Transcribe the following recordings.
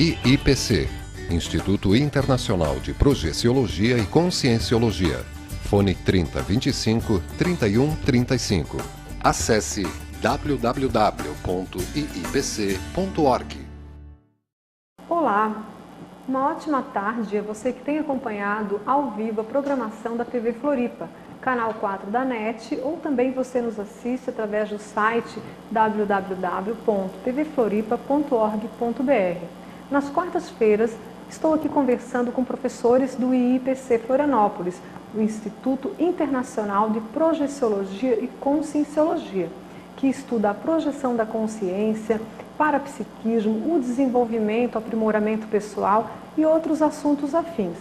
IIPC, Instituto Internacional de Projeciologia e Conscienciologia. Fone 3025 3135. Acesse www.iipc.org. Olá, uma ótima tarde a você que tem acompanhado ao vivo a programação da TV Floripa, canal 4 da NET, ou também você nos assiste através do site www.tvfloripa.org.br. Nas quartas-feiras, estou aqui conversando com professores do IIPC Florianópolis, do Instituto Internacional de Projeciologia e Conscienciologia, que estuda a projeção da consciência, parapsiquismo, o desenvolvimento, aprimoramento pessoal e outros assuntos afins.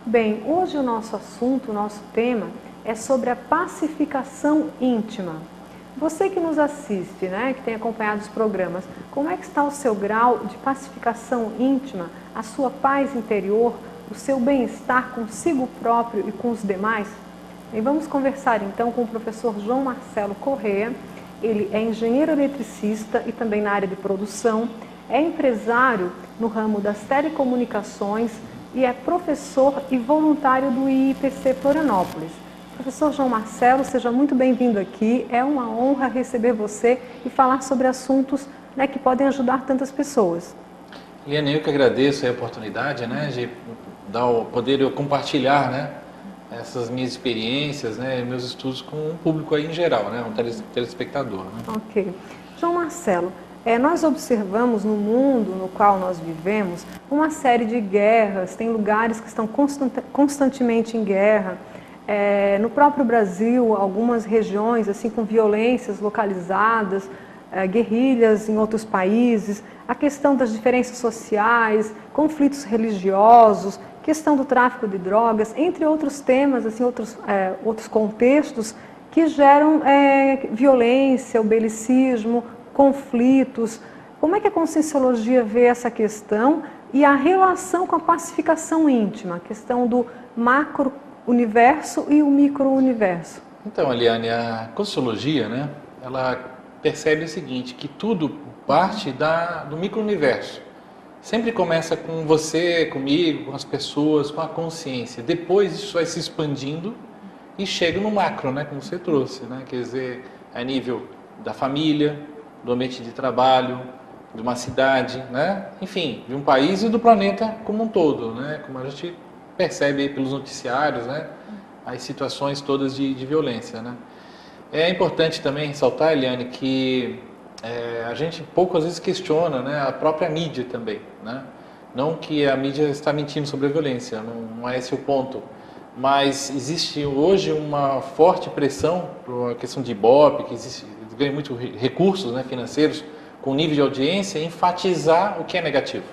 Bem, hoje o nosso assunto, o nosso tema é sobre a pacificação íntima. Você que nos assiste, que tem acompanhado os programas, como é que está o seu grau de pacificação íntima, a sua paz interior, o seu bem-estar consigo próprio e com os demais? E vamos conversar então com o professor João Marcelo Corrêa. Ele é engenheiro eletricista e também na área de produção, é empresário no ramo das telecomunicações e é professor e voluntário do IIPC Florianópolis. Professor João Marcelo, seja muito bem-vindo aqui. É uma honra receber você e falar sobre assuntos que podem ajudar tantas pessoas. Eliane, eu que agradeço a oportunidade de poder compartilhar essas minhas experiências, meus estudos com o público aí em geral, um telespectador. Ok. João Marcelo, nós observamos no mundo no qual nós vivemos uma série de guerras, tem lugares que estão constantemente em guerra. No próprio Brasil, algumas regiões assim com violências localizadas, guerrilhas em outros países, a questão das diferenças sociais, conflitos religiosos, questão do tráfico de drogas, entre outros temas, assim, outros contextos que geram violência, o belicismo, conflitos. Como é que a Conscienciologia vê essa questão e a relação com a pacificação íntima, a questão do macro-universo e o micro-universo? Então, Eliane, a Conscienciologia, ela percebe o seguinte, que tudo parte do micro-universo. Sempre começa com você, comigo, com as pessoas, com a consciência. Depois isso vai se expandindo e chega no macro, como você trouxe, quer dizer, a nível da família, do ambiente de trabalho, de uma cidade, enfim, de um país e do planeta como um todo, como a gente percebe aí pelos noticiários, as situações todas de violência, É importante também ressaltar, Eliane, que a gente pouco às vezes questiona a própria mídia também, Não que a mídia está mentindo sobre a violência, não é esse o ponto, mas existe hoje uma forte pressão por a questão de Ibope, que ganha muito recursos financeiros com nível de audiência, enfatizar o que é negativo,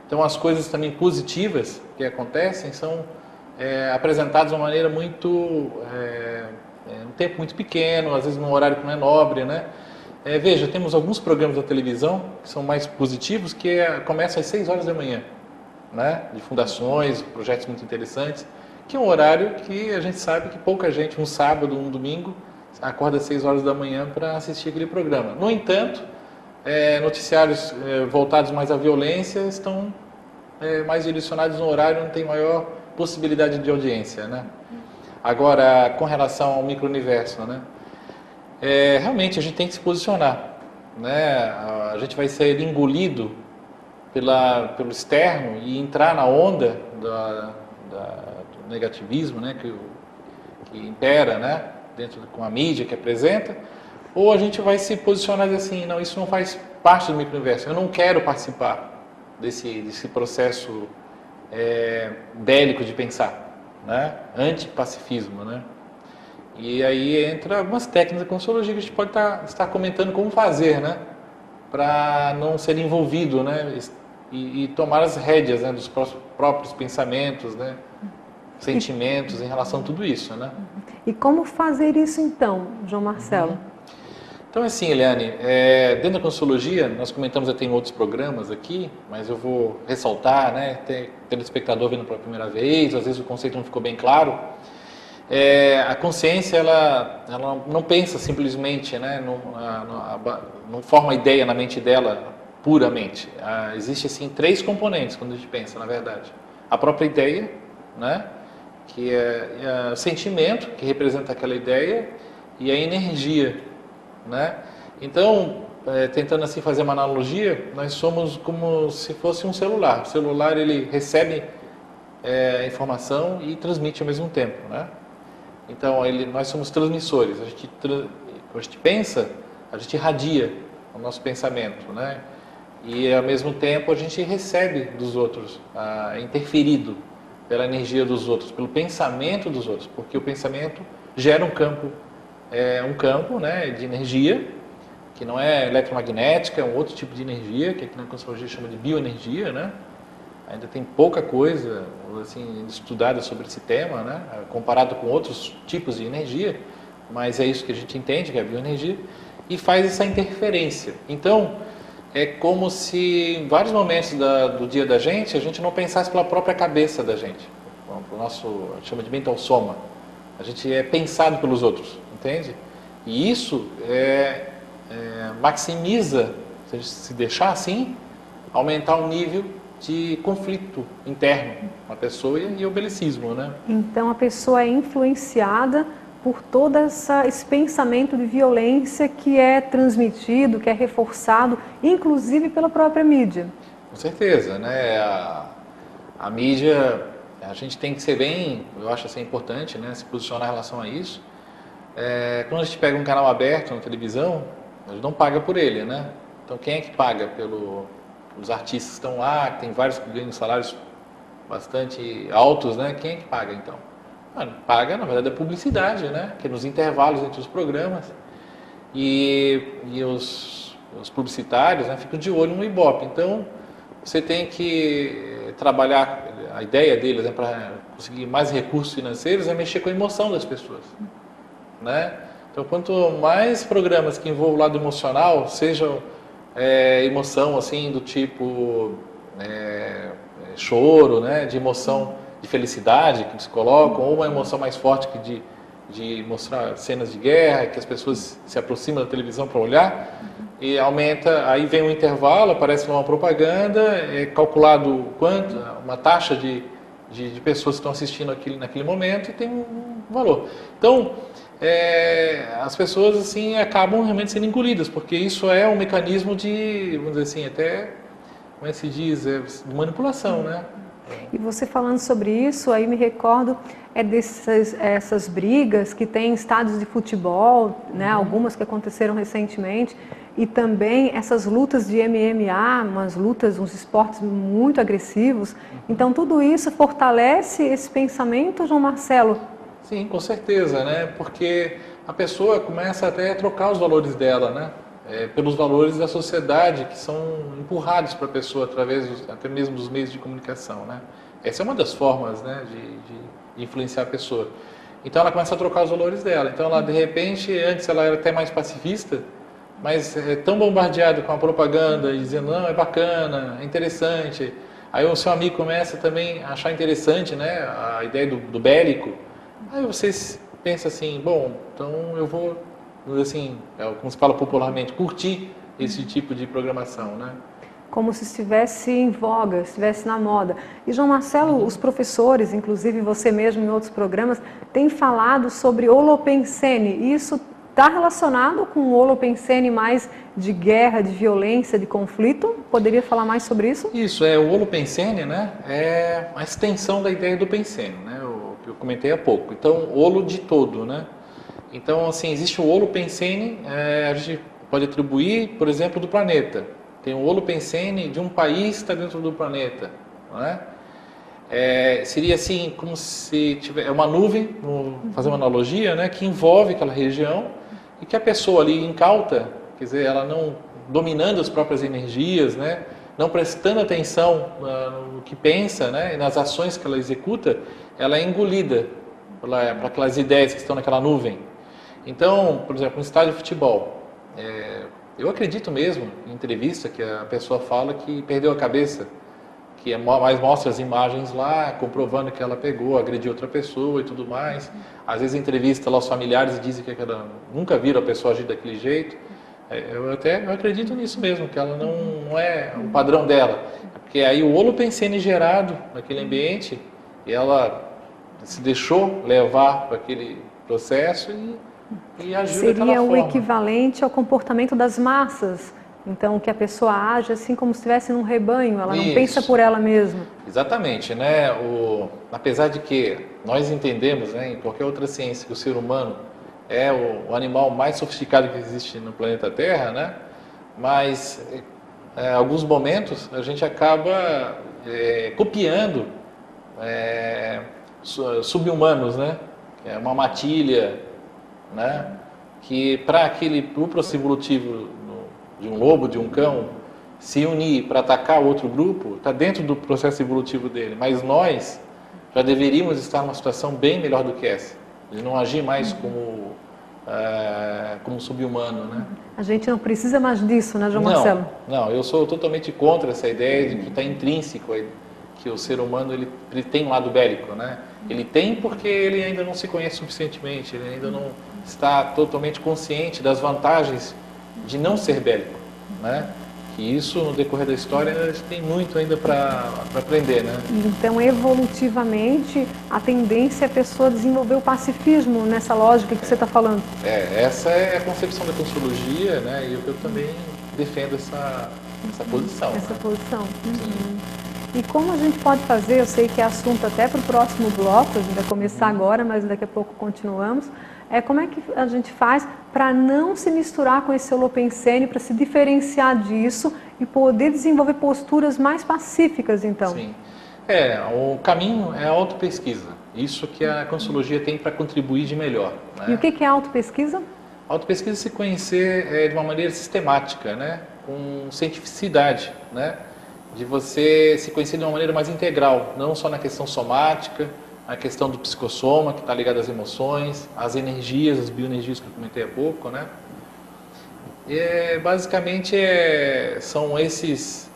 Então as coisas também positivas que acontecem são apresentadas de uma maneira muito um tempo muito pequeno, às vezes num horário que não é nobre, Veja, temos alguns programas da televisão que são mais positivos, que começam às 6 horas da manhã, de fundações, projetos muito interessantes, que é um horário que a gente sabe que pouca gente, um sábado, um domingo, acorda às 6 horas da manhã para assistir aquele programa. No entanto, noticiários voltados mais à violência estão mais direcionados no horário onde tem maior possibilidade de audiência, Agora, com relação ao micro-universo, realmente a gente tem que se posicionar, A gente vai ser engolido pelo externo e entrar na onda do negativismo, que impera, dentro com a mídia que apresenta, ou a gente vai se posicionar assim, não, isso não faz parte do micro-universo, eu não quero participar desse processo bélico de pensar, antipacifismo, E aí entra algumas técnicas da Conscienciologia que a gente pode estar comentando como fazer, para não ser envolvido, e tomar as rédeas, dos próprios pensamentos, sentimentos em relação a tudo isso, E como fazer isso então, João Marcelo? Então, assim, Eliane, dentro da Conscienciologia, nós comentamos até em outros programas aqui, mas eu vou ressaltar, tem telespectador vendo pela primeira vez, às vezes o conceito não ficou bem claro. A consciência, ela não pensa simplesmente, não forma ideia na mente dela puramente. Existe assim 3 componentes quando a gente pensa, na verdade. A própria ideia, né? Que é o sentimento que representa aquela ideia, e a energia, né? Então, tentando assim fazer uma analogia, nós somos como se fosse um celular. O celular, ele recebe a informação e transmite ao mesmo tempo, né? Então, nós somos transmissores. A gente pensa, a gente irradia o nosso pensamento, né? E ao mesmo tempo a gente recebe dos outros, interferido pela energia dos outros, pelo pensamento dos outros, porque o pensamento gera um campo, né, de energia, que não é eletromagnética, é um outro tipo de energia, que aqui na Consciologia chama de bioenergia, né? Ainda tem pouca coisa assim estudada sobre esse tema, né, comparado com outros tipos de energia, mas é isso que a gente entende, que é a bioenergia, e faz essa interferência. Então, é como se em vários momentos do dia da gente, a gente não pensasse pela própria cabeça da gente. O nosso, a gente chama de mental soma. A gente é pensado pelos outros, entende? E isso maximiza, se deixar assim, aumentar o nível de conflito interno na pessoa e o belicismo, né? Então a pessoa é influenciada por todo esse pensamento de violência que é transmitido, que é reforçado, inclusive pela própria mídia. Com certeza, né? A mídia, a gente tem que ser bem, eu acho assim importante, né, se posicionar em relação a isso. Quando a gente pega um canal aberto na televisão, a gente não paga por ele, né? Então quem é que paga pelos artistas que estão lá, que tem vários que ganham salários bastante altos, né? Quem é que paga então? Paga, na verdade, a publicidade, né? Que é nos intervalos entre os programas. E os publicitários, né, ficam de olho no Ibope. Então, você tem que trabalhar, a ideia deles, né, para conseguir mais recursos financeiros, é mexer com a emoção das pessoas, né? Então, quanto mais programas que envolvam o lado emocional, sejam emoção assim do tipo choro, né, de emoção de felicidade que se colocam, ou uma emoção mais forte que de mostrar cenas de guerra, que as pessoas se aproximam da televisão para olhar, e aumenta, aí vem um intervalo, aparece uma propaganda, é calculado quanto, uma taxa de pessoas que estão assistindo aquilo naquele momento, e tem um valor. Então, as pessoas assim acabam realmente sendo engolidas, porque isso é um mecanismo de, vamos dizer assim, até, como é que se diz, de manipulação, né? E você falando sobre isso, aí me recordo essas brigas que tem em estádios de futebol, né, algumas que aconteceram recentemente, e também essas lutas de MMA, uns esportes muito agressivos. Então tudo isso fortalece esse pensamento, João Marcelo? Sim, com certeza, né? Porque a pessoa começa até a trocar os valores dela, né? Pelos valores da sociedade que são empurrados para a pessoa através até mesmo dos meios de comunicação, né? Essa é uma das formas, né, de influenciar a pessoa. Então ela começa a trocar os valores dela. Então ela, de repente, antes ela era até mais pacifista, mas é tão bombardeado com a propaganda e dizendo, não, é bacana, é interessante. Aí o seu amigo começa também a achar interessante, né, a ideia do bélico. Aí você pensa assim, bom, então eu vou, assim, como se fala popularmente, curtir esse tipo de programação, né? Como se estivesse em voga, estivesse na moda. E, João Marcelo, os professores, inclusive você mesmo em outros programas, têm falado sobre holopensene. Isso está relacionado com o holopensene mais de guerra, de violência, de conflito? Poderia falar mais sobre isso? Isso, o holopensene, né, é a extensão da ideia do pensene, né, o que eu comentei há pouco. Então, holo de todo, né? Então, assim, existe o holopensene, a gente pode atribuir, por exemplo, do planeta. Tem o holopensene de um país que está dentro do planeta, não é? Seria assim, como se tiver uma nuvem, fazer uma analogia, né, que envolve aquela região e que a pessoa ali incauta, quer dizer, ela não dominando as próprias energias, né, não prestando atenção no que pensa, né, e nas ações que ela executa, ela é engolida para aquelas ideias que estão naquela nuvem. Então, por exemplo, um estádio de futebol, eu acredito mesmo, em entrevista, que a pessoa fala que perdeu a cabeça, que mais mostra as imagens lá, comprovando que ela pegou, agrediu outra pessoa e tudo mais. Às vezes entrevista lá os familiares e dizem que nunca viram a pessoa agir daquele jeito. Eu acredito nisso mesmo, que ela não é o padrão dela. Porque aí o holopensene gerado naquele ambiente, e ela se deixou levar para aquele processo e agiu daquela Seria forma. o equivalente ao comportamento das massas. Então, que a pessoa age assim como se estivesse num rebanho, ela não pensa por ela mesma. Exatamente, né? Apesar de que nós entendemos, né, em qualquer outra ciência, que o ser humano é o animal mais sofisticado que existe no planeta Terra, né? Mas em alguns momentos a gente acaba copiando sub-humanos, né? É uma matilha, né? Que para o processo evolutivo de um lobo, de um cão, se unir para atacar outro grupo, está dentro do processo evolutivo dele. Mas nós já deveríamos estar numa situação bem melhor do que essa, de não agir mais como sub-humano, né? A gente não precisa mais disso, né, João Marcelo? Não, eu sou totalmente contra essa ideia de que está intrínseco que o ser humano ele tem um lado bélico, né? Ele tem porque ele ainda não se conhece suficientemente, ele ainda não está totalmente consciente das vantagens de não ser bélico, né? Que isso, no decorrer da história, a gente tem muito ainda para aprender, né? Então, evolutivamente, a tendência é a pessoa desenvolver o pacifismo nessa lógica que você está falando. Essa é a concepção da consciologia, né? E eu também defendo essa posição. Essa né? posição. Uhum. E como a gente pode fazer, eu sei que é assunto até para o próximo bloco, a gente vai começar agora, mas daqui a pouco continuamos, como é que a gente faz para não se misturar com esse holopensene, para se diferenciar disso e poder desenvolver posturas mais pacíficas, então? Sim. O caminho é a autopesquisa. Isso que a consciologia tem para contribuir de melhor. Né? E o que é autopesquisa? Autopesquisa é se conhecer de uma maneira sistemática, né? Com cientificidade, né? De você se conhecer de uma maneira mais integral, não só na questão somática, a questão do psicossoma, que está ligado às emoções, às energias, as bioenergias que eu comentei há pouco, né? E, basicamente, são esses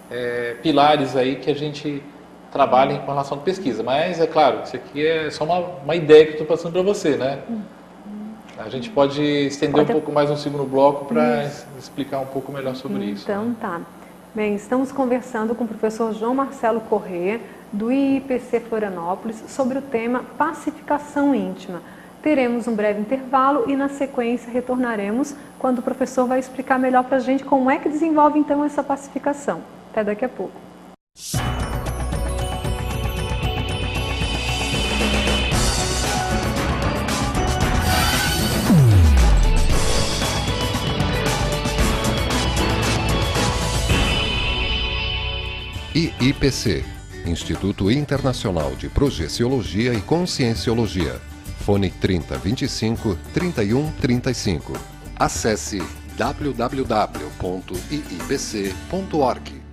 pilares aí que a gente trabalha com relação à pesquisa. Mas, é claro, isso aqui é só uma ideia que eu estou passando para você, né? A gente pode estender um pouco mais no segundo bloco para explicar um pouco melhor sobre isso. Então, tá. Bem, estamos conversando com o professor João Marcelo Corrêa, do IIPC Florianópolis, sobre o tema pacificação íntima. Teremos um breve intervalo e, na sequência, retornaremos quando o professor vai explicar melhor para a gente como é que desenvolve, então, essa pacificação. Até daqui a pouco. IIPC, Instituto Internacional de Projeciologia e Conscienciologia. Fone 3025 3135. Acesse www.iipc.org.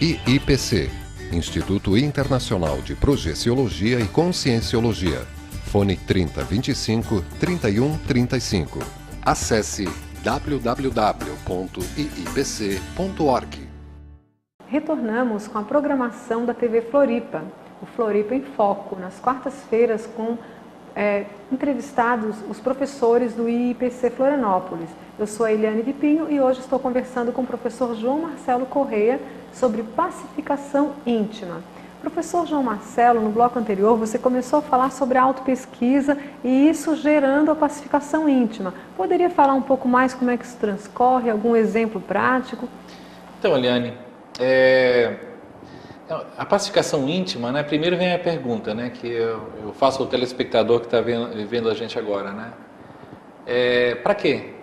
IIPC, Instituto Internacional de Projeciologia e Conscienciologia. Fone 3025 3135. Acesse www.iipc.org. Retornamos com a programação da TV Floripa, o Floripa em Foco, nas quartas-feiras com entrevistados os professores do IIPC Florianópolis. Eu sou a Eliane de Pinho e hoje estou conversando com o professor João Marcelo Correia sobre pacificação íntima. Professor João Marcelo, no bloco anterior você começou a falar sobre a autopesquisa e isso gerando a pacificação íntima. Poderia falar um pouco mais como é que isso transcorre, algum exemplo prático? Então, Eliane, a pacificação íntima, né? Primeiro vem a pergunta, né? Que eu faço ao telespectador que está vendo a gente agora, né? Para quê?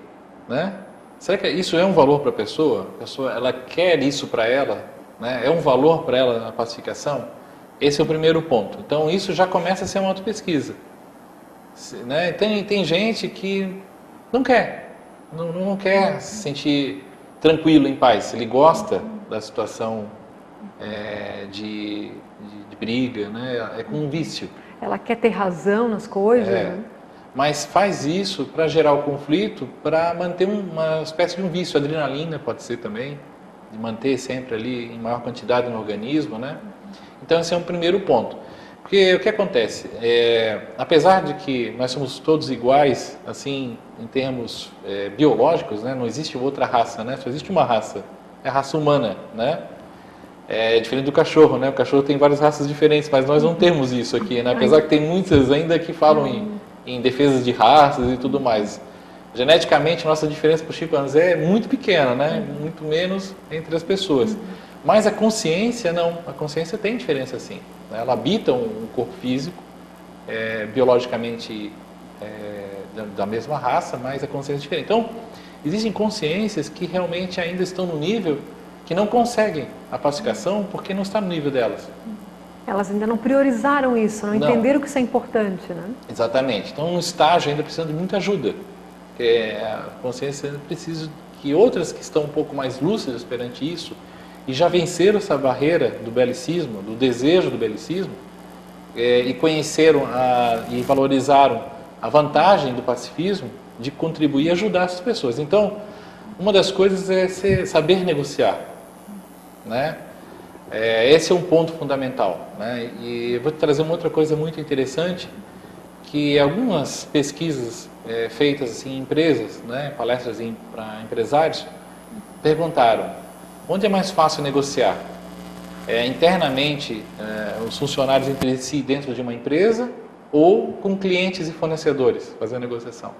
Né? Será que isso é um valor para a pessoa? A pessoa ela quer isso para ela? Né? É um valor para ela a pacificação? Esse é o primeiro ponto. Então isso já começa a ser uma autopesquisa. Né? Tem gente que não quer, não quer se sentir tranquilo, em paz. Ele gosta da situação de briga, né? É com um vício. Ela quer ter razão nas coisas, né? Mas faz isso para gerar o conflito, para manter uma espécie de um vício. Adrenalina pode ser também, de manter sempre ali em maior quantidade no organismo, né? Então esse é um primeiro ponto. Porque o que acontece? Apesar de que nós somos todos iguais, assim, em termos biológicos, né? Não existe outra raça, né? Só existe uma raça, é a raça humana, né? É diferente do cachorro, né? O cachorro tem várias raças diferentes, mas nós não temos isso aqui, né? Apesar que tem muitas ainda que falam em defesas de raças e tudo mais. Geneticamente, nossa diferença para o chimpanzé é muito pequena, né? Muito menos entre as pessoas. Mas a consciência, não. A consciência tem diferença, sim. Ela habita um corpo físico, biologicamente da mesma raça, mas a consciência é diferente. Então, existem consciências que realmente ainda estão no nível que não conseguem a pacificação porque não está no nível delas. Elas ainda não priorizaram isso, não entenderam que isso é importante, né? Exatamente. Então, um estágio ainda precisa de muita ajuda. A consciência precisa que outras que estão um pouco mais lúcidas perante isso e já venceram essa barreira do belicismo, do desejo do belicismo, e conheceram e valorizaram a vantagem do pacifismo de contribuir e ajudar essas pessoas. Então, uma das coisas é saber negociar, né? Esse é um ponto fundamental, né? E eu vou te trazer uma outra coisa muito interessante, que algumas pesquisas feitas assim, em empresas, né, palestras para empresários, perguntaram onde é mais fácil negociar? Internamente, os funcionários entre si dentro de uma empresa ou com clientes e fornecedores, fazendo negociação?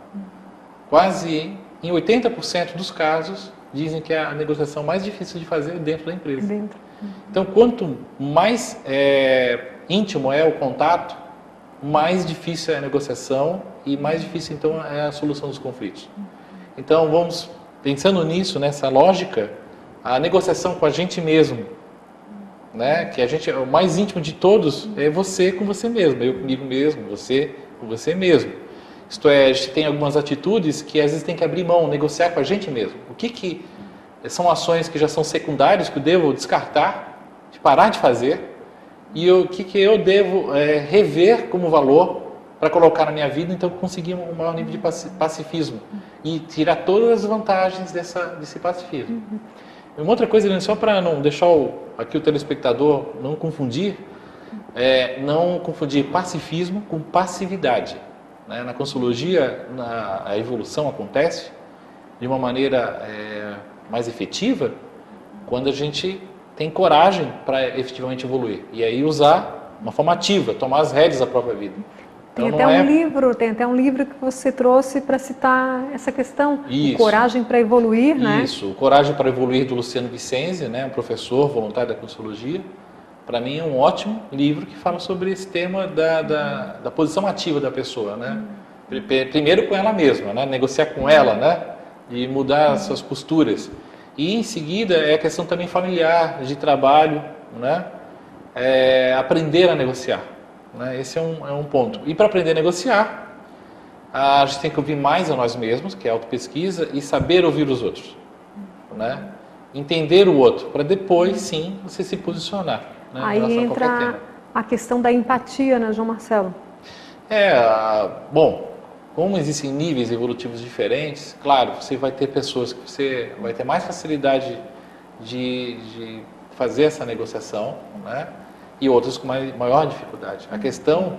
Quase em 80% dos casos dizem que é a negociação mais difícil de fazer dentro da empresa. Então, quanto mais íntimo é o contato, mais difícil é a negociação e mais difícil, então, é a solução dos conflitos. Então, vamos pensando nisso, nessa lógica, a negociação com a gente mesmo, né? Que o mais íntimo de todos é você com você mesmo, eu comigo mesmo, você com você mesmo. Isto é, a gente tem algumas atitudes que às vezes tem que abrir mão, negociar com a gente mesmo. O que são ações que já são secundárias, que eu devo descartar, de parar de fazer, e o que eu devo rever como valor para colocar na minha vida, então conseguir um maior nível de pacifismo e tirar todas as vantagens desse pacifismo. Uma outra coisa, só para não deixar aqui o telespectador não confundir pacifismo com passividade. Né? Na Consciologia, a evolução acontece de uma maneira mais efetiva quando a gente tem coragem para efetivamente evoluir. E aí usar uma forma ativa, tomar as rédeas da própria vida. Tem até um livro que você trouxe para citar essa questão, Coragem para Evoluir, né? Isso, o Coragem para Evoluir, do Luciano Vicenzi, né? Um professor voluntário da Consciologia. Para mim é um ótimo livro que fala sobre esse tema da posição ativa da pessoa, né? Primeiro com ela mesma, né? Negociar com ela, né? E mudar as suas posturas. E em seguida é a questão também familiar, de trabalho, né? Aprender a negociar. Né? Esse é um ponto. E para aprender a negociar, a gente tem que ouvir mais a nós mesmos, que é a autopesquisa, e saber ouvir os outros. Né? Entender o outro, para depois sim você se posicionar. Né, aí entra a questão da empatia, né, João Marcelo? Bom, como existem níveis evolutivos diferentes, claro, você vai ter pessoas que você vai ter mais facilidade de fazer essa negociação, né? E outras com maior dificuldade. A questão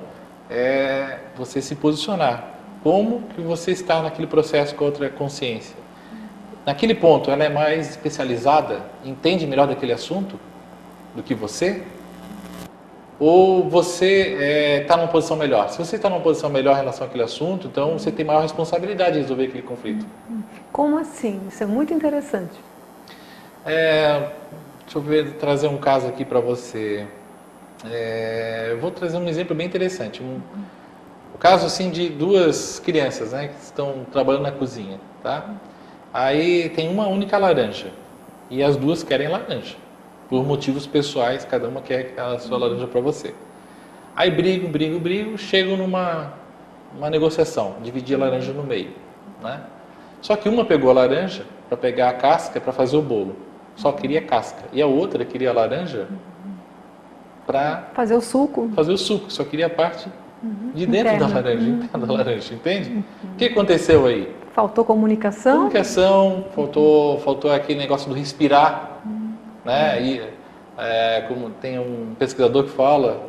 é você se posicionar. Como que você está naquele processo com a outra consciência? Naquele ponto, ela é mais especializada, entende melhor daquele assunto do que você? Ou você está numa posição melhor? Se você está numa posição melhor em relação àquele assunto, então você tem maior responsabilidade de resolver aquele conflito. Como assim? Isso é muito interessante. Deixa eu ver, trazer um caso aqui para você. Eu vou trazer um exemplo bem interessante. O caso assim de duas crianças, né, que estão trabalhando na cozinha, tá? Aí tem uma única laranja e as duas querem laranja. Por motivos pessoais, cada uma quer a sua laranja para você. Aí brigam, chegam numa negociação, dividir a laranja no meio, né? Só que uma pegou a laranja para pegar a casca para fazer o bolo. Só queria casca. E a outra queria a laranja para fazer o suco. Só queria a parte de dentro interna. da laranja, interna da laranja, entende? O que aconteceu aí? Faltou comunicação? Comunicação, faltou aquele negócio do respirar, né? E como tem um pesquisador que fala,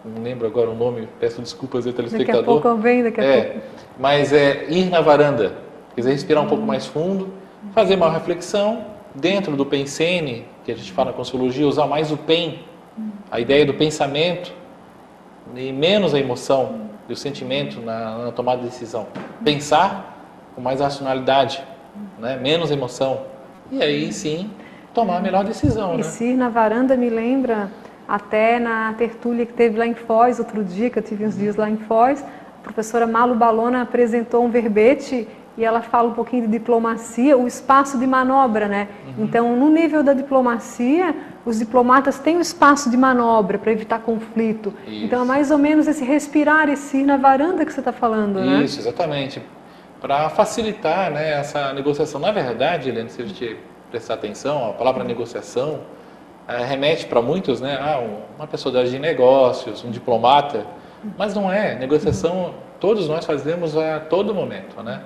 não lembro agora o nome, peço desculpas ao telespectador. Daqui a pouco vem, daqui a pouco. Mas ir na varanda, quer dizer, respirar um pouco mais fundo, fazer uma reflexão, dentro do Pensene, que a gente fala na Consciologia, usar mais o PEN, a ideia do pensamento, e menos a emoção e o sentimento na tomada de decisão. Pensar com mais racionalidade, né? Menos emoção. E aí sim, tomar a melhor decisão. E né? se ir na varanda me lembra até na tertúlia que teve lá em Foz, outro dia, que eu tive uns dias lá em Foz, a professora Malu Balona apresentou um verbete e ela fala um pouquinho de diplomacia, o espaço de manobra, né? Então, no nível da diplomacia, os diplomatas têm o espaço de manobra para evitar conflito. Isso. Então, é mais ou menos esse respirar, esse ir na varanda que você está falando, né? Isso, exatamente. Para facilitar, né, essa negociação. Na verdade, Helena, se a gente prestar atenção, a palavra negociação remete para muitos, né, uma pessoa da área de negócios, um diplomata, mas não é. Negociação, todos nós fazemos a todo momento, né?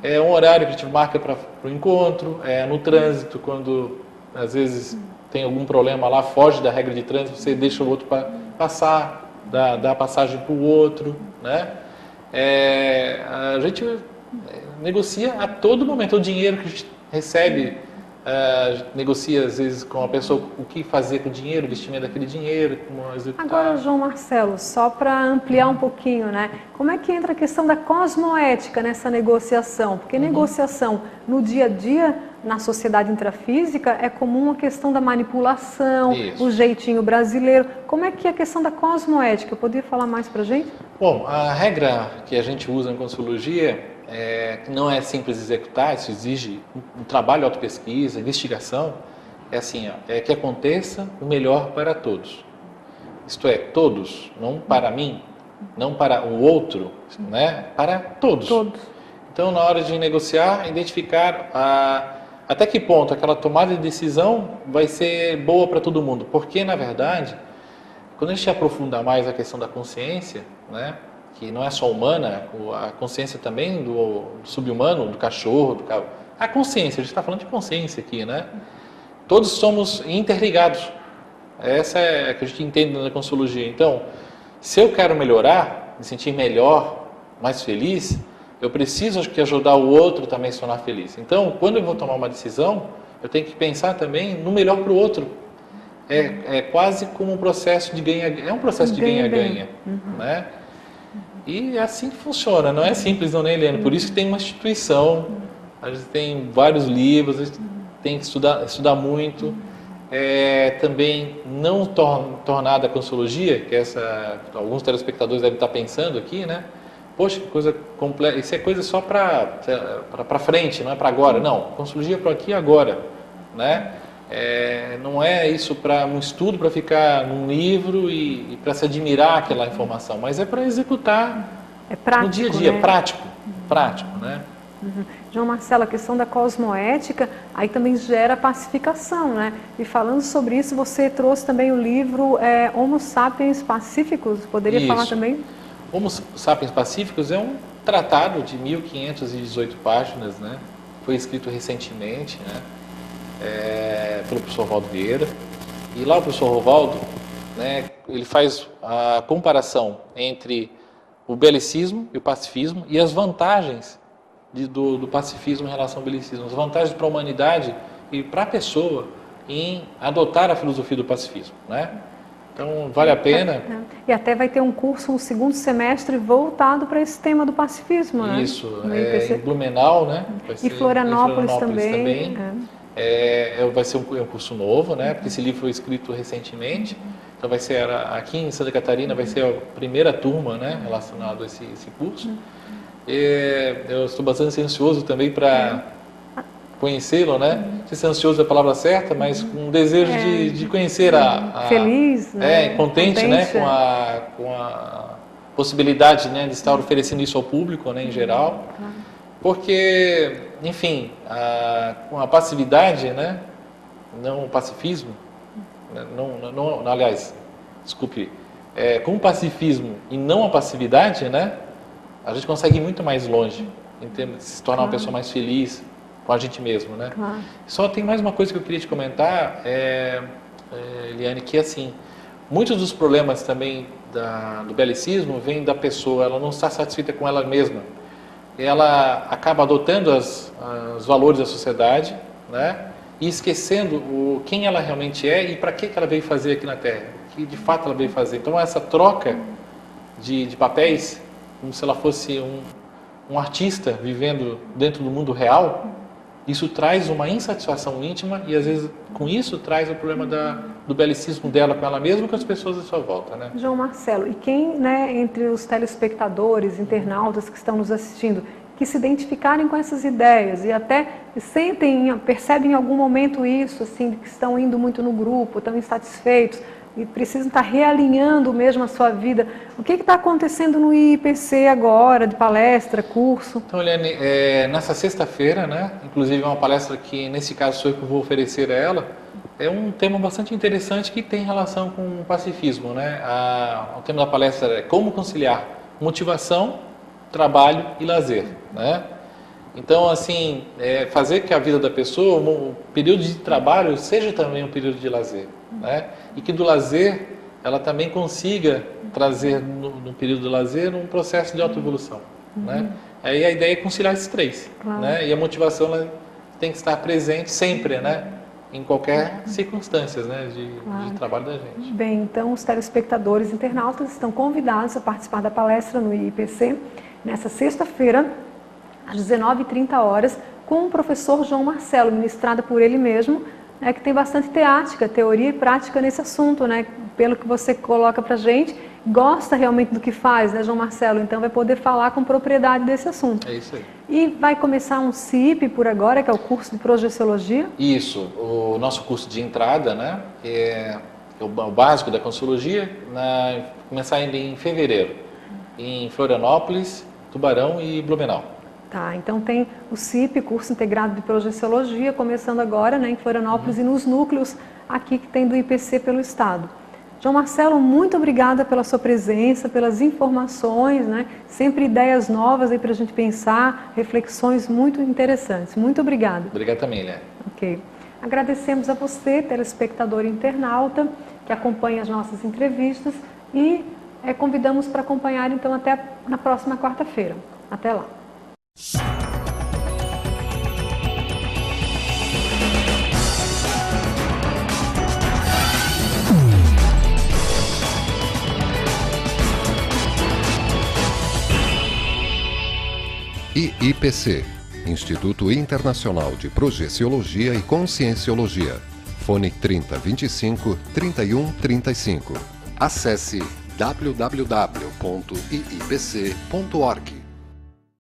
É um horário que a gente marca para o encontro, no trânsito, quando às vezes tem algum problema lá, foge da regra de trânsito, você deixa o outro passar, dá passagem para o outro, né? A gente negocia a todo momento. O dinheiro que a gente recebe, a gente negocia às vezes com a pessoa o que fazer com o dinheiro, o investimento daquele dinheiro, como executar. Agora, João Marcelo, só para ampliar um pouquinho, né? Como é que entra a questão da cosmoética nessa negociação? Porque negociação no dia a dia, na sociedade intrafísica, é comum a questão da manipulação, Isso. o jeitinho brasileiro. Como é que é a questão da cosmoética? Poderia falar mais para a gente? Bom, a regra que a gente usa em Consciologia que não é simples executar, isso exige um trabalho de autopesquisa, investigação, é assim, é que aconteça o melhor para todos. Isto é, todos, não para mim, não para o outro, né? Para todos. Todos. Então, na hora de negociar, identificar até que ponto aquela tomada de decisão vai ser boa para todo mundo. Porque, na verdade, quando a gente aprofunda mais a questão da consciência, né? Que não é só humana, a consciência também do sub-humano, do cachorro, a consciência, a gente está falando de consciência aqui, né? Todos somos interligados. Essa é a que a gente entende na Consciologia. Então, se eu quero melhorar, me sentir melhor, mais feliz, eu preciso que ajudar o outro também a se tornar feliz. Então, quando eu vou tomar uma decisão, eu tenho que pensar também no melhor para o outro. É quase como um processo de ganha-ganha. É um processo de ganha-ganha, né? E assim funciona, não é simples não, né, Helena? Por isso que tem uma instituição, a gente tem vários livros, a gente tem que estudar muito. Também não tornada a Consciologia, que alguns telespectadores devem estar pensando aqui, né? Poxa, que coisa complexa, isso é coisa só para frente, não é para agora. Não, Consciologia é para aqui e agora, né? Não é isso para um estudo, para ficar num livro e para se admirar aquela informação, mas é para executar prático, no dia a dia, né? prático, né? João Marcelo, a questão da cosmoética aí também gera pacificação, né? E falando sobre isso, você trouxe também o livro Homo Sapiens Pacíficos, poderia falar também? Homo Sapiens Pacíficos é um tratado de 1518 páginas, né? Foi escrito recentemente, né? Pelo professor Rovaldo Vieira. E lá o professor Rovaldo, né, ele faz a comparação entre o belicismo e o pacifismo e as vantagens do pacifismo em relação ao belicismo, as vantagens para a humanidade e para a pessoa em adotar a filosofia do pacifismo, né? Então, vale a pena. E até vai ter um curso no segundo semestre voltado para esse tema do pacifismo, né? Isso, em Blumenau, né? E Florianópolis também. Vai ser um curso novo, né? Porque esse livro foi escrito recentemente. Então, vai ser aqui em Santa Catarina, vai ser a primeira turma, né? Relacionada a esse curso. Eu estou bastante ansioso também para conhecê-lo, né? Não sei se ansioso é a palavra certa, mas com um desejo de conhecer feliz, né? Contente, né? Com a possibilidade, né? De estar oferecendo isso ao público, né? Em geral, porque, enfim, com a passividade, né? Não o pacifismo, aliás, desculpe, com o pacifismo e não a passividade, né? A gente consegue ir muito mais longe em termos de se tornar uma pessoa mais feliz com a gente mesmo, né? Só tem mais uma coisa que eu queria te comentar, Eliane, que assim, muitos dos problemas também do belicismo vêm da pessoa, ela não está satisfeita com ela mesma. Ela acaba adotando os valores da sociedade, né? E esquecendo quem ela realmente é e para que ela veio fazer aqui na Terra, o que de fato ela veio fazer. Então essa troca de papéis, como se ela fosse um artista vivendo dentro do mundo real, isso traz uma insatisfação íntima e às vezes com isso traz o problema do belicismo dela com ela mesma e com as pessoas à sua volta, né? João Marcelo, e quem, né, entre os telespectadores, internautas que estão nos assistindo, que se identificarem com essas ideias e até percebem em algum momento isso, assim, que estão indo muito no grupo, estão insatisfeitos e precisam estar realinhando mesmo a sua vida. O que está acontecendo no IIPC agora, de palestra, curso? Então, Eliane, nessa sexta-feira, né, inclusive é uma palestra que, nesse caso, sou eu que vou oferecer a ela, é um tema bastante interessante que tem relação com o pacifismo, né? O tema da palestra é como conciliar motivação, trabalho e lazer, né? Então, assim, fazer que a vida da pessoa, o período de trabalho, seja também um período de lazer, né? E que do lazer, ela também consiga trazer, no período do lazer, um processo de autoevolução, né? Aí a ideia é conciliar esses três, né? E a motivação ela tem que estar presente sempre, né? Em qualquer circunstância, né? De trabalho da gente. Bem, então os telespectadores internautas estão convidados a participar da palestra no IIPC, nessa sexta-feira, às 19h30, com o professor João Marcelo, ministrada por ele mesmo, né, que tem bastante teoria e prática nesse assunto, né, pelo que você coloca para a gente, gosta realmente do que faz, né, João Marcelo? Então vai poder falar com propriedade desse assunto. É isso aí. E vai começar um CIP por agora, que é o curso de Projeciologia? Isso, o nosso curso de entrada, né, é o básico da Consciologia, começar ainda em fevereiro, em Florianópolis, Tubarão e Blumenau. Tá, então tem o CIP, curso integrado de Projeciologia, começando agora, né, em Florianópolis e nos núcleos aqui que tem do IPC pelo estado. João Marcelo, muito obrigada pela sua presença, pelas informações, né, sempre ideias novas aí para a gente pensar, reflexões muito interessantes. Muito obrigada. Obrigado também, Léa. Ok. Agradecemos a você, telespectador e internauta, que acompanha as nossas entrevistas e convidamos para acompanhar então até na próxima quarta-feira. Até lá. IIPC, Instituto Internacional de Projeciologia e Conscienciologia. Fone 3025 3135. Acesse www.iipc.org.